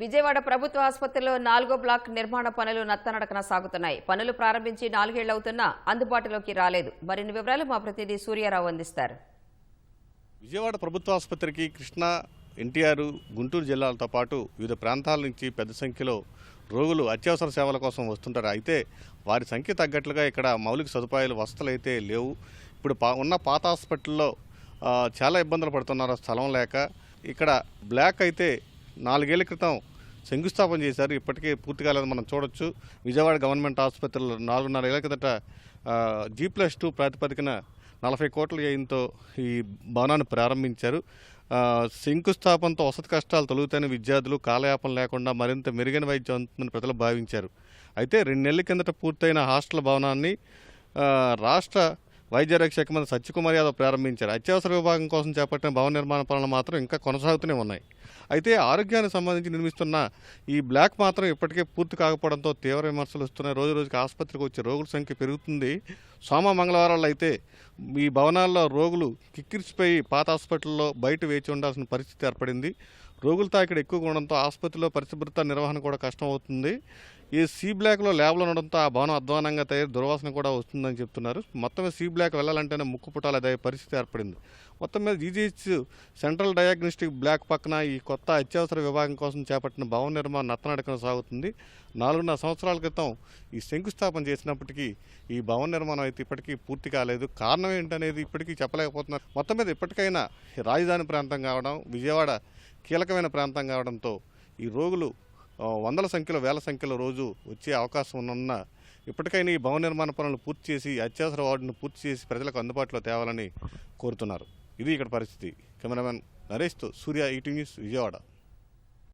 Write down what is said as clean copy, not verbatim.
విజయవాడ ప్రభుత్వ ఆసుపత్రిలో 4వ బ్లాక్ నిర్మాణ పనులు నత్తనడకన సాగుతున్నాయి. పనులు ప్రారంభించి 4 ఏళ్లవుతున్నా అందుబాటులోకి రాలేదు. మరిన్ని వివరాలు మా ప్రతినిధి సూర్యారావు అందిస్తారు. విజయవాడ ప్రభుత్వ ఆసుపత్రికి కృష్ణా, ఎన్టీఆర్, గుంటూరు జిల్లాలతో పాటు వివిధ ప్రాంతాల నుంచి పెద్ద సంఖ్యలో రోగులు అత్యవసర సేవల కోసం వస్తుంటారు. అయితే వారి సంఖ్య తగ్గట్లుగా ఇక్కడ మౌలిక సదుపాయాలు, వసతులు అయితే లేవు. ఇప్పుడు ఉన్న పాత హాస్పిటల్లో చాలా ఇబ్బందులు పడుతున్నారు స్థలం లేక. ఇక్కడ బ్లాక్ అయితే 4 ఏళ్ల క్రితం శంకుస్థాపన చేశారు. ఇప్పటికే పూర్తి కాలేదు. మనం చూడొచ్చు విజయవాడ గవర్నమెంట్ ఆసుపత్రిలో 4.5 ఏళ్ల కిందట G+2 ప్రాతిపదికన 40 కోట్ల వ్యయంతో ఈ భవనాన్ని ప్రారంభించారు. శంకుస్థాపనతో వసతి కష్టాలు తొలుగుతాయని విద్యార్థులు కాలయాపన లేకుండా మరింత మెరుగైన వైద్యం అందుతుందని ప్రజలు భావించారు. అయితే 2 నెలల కిందట పూర్తయిన హాస్టల్ భవనాన్ని రాష్ట్ర వైద్యారోగ్య శాఖ మంత్రి సత్యకుమార్ యాదవ్ ప్రారంభించారు. అత్యవసర విభాగం కోసం చేపట్టిన భవన నిర్మాణ పనులు మాత్రం ఇంకా కొనసాగుతూనే ఉన్నాయి. అయితే ఆరోగ్యానికి సంబంధించి నిర్మిస్తున్న ఈ బ్లాక్ మాత్రం ఇప్పటికే పూర్తి కాకపోవడంతో తీవ్ర విమర్శలు వస్తున్నాయి. రోజు రోజుకి ఆసుపత్రికి వచ్చే రోగుల సంఖ్య పెరుగుతుంది. సోమ మంగళవారాల్లో అయితే ఈ భవనాల్లో రోగులు కిక్కిరిసిపోయి పాత హాస్పిటల్లో బయట వేచి ఉండాల్సిన పరిస్థితి ఏర్పడింది. రోగుల తాకిడి ఎక్కువగా ఉండడంతో ఆసుపత్రిలో పరిశుభ్రత నిర్వహణ కూడా కష్టం అవుతుంది. ఈ సి బ్లాక్లో ల్యాబ్లు ఉండడంతో ఆ భవనం అధ్వానంగా తయారు, దుర్వాసన కూడా వస్తుందని చెప్తున్నారు. మొత్తం సి బ్లాక్ వెళ్ళాలంటేనే ముక్కు పుటాలు అదే పరిస్థితి ఏర్పడింది. మొత్తం మీద జీజీహెచ్ సెంట్రల్ డయాగ్నోస్టిక్ బ్లాక్ పక్కన ఈ కొత్త అత్యవసర విభాగం కోసం చేపట్టిన భవన నిర్మాణం నత్తనడకన సాగుతుంది. 4.5 సంవత్సరాల క్రితం ఈ శంకుస్థాపన చేసినప్పటికీ ఈ భవన నిర్మాణం అయితే ఇప్పటికీ పూర్తి కాలేదు. కారణం ఏంటనేది ఇప్పటికీ చెప్పలేకపోతున్నారు. మొత్తం మీద ఇప్పటికైనా రాజధాని ప్రాంతం కావడం, విజయవాడ కీలకమైన ప్రాంతం కావడంతో ఈ రోగులు వందల సంఖ్యలో, వేల సంఖ్యలో రోజు వచ్చే అవకాశం ఉన్న ఇప్పటికైనా ఈ భవన నిర్మాణ పనులను పూర్తి చేసి అత్యవసర వార్డును పూర్తి చేసి ప్రజలకు అందుబాటులో తేవాలని కోరుతున్నారు. ఇది ఇక్కడ పరిస్థితి. కెమెరామెన్ నరేష్తో సూర్య, ఈటీవీ న్యూస్, విజయవాడ.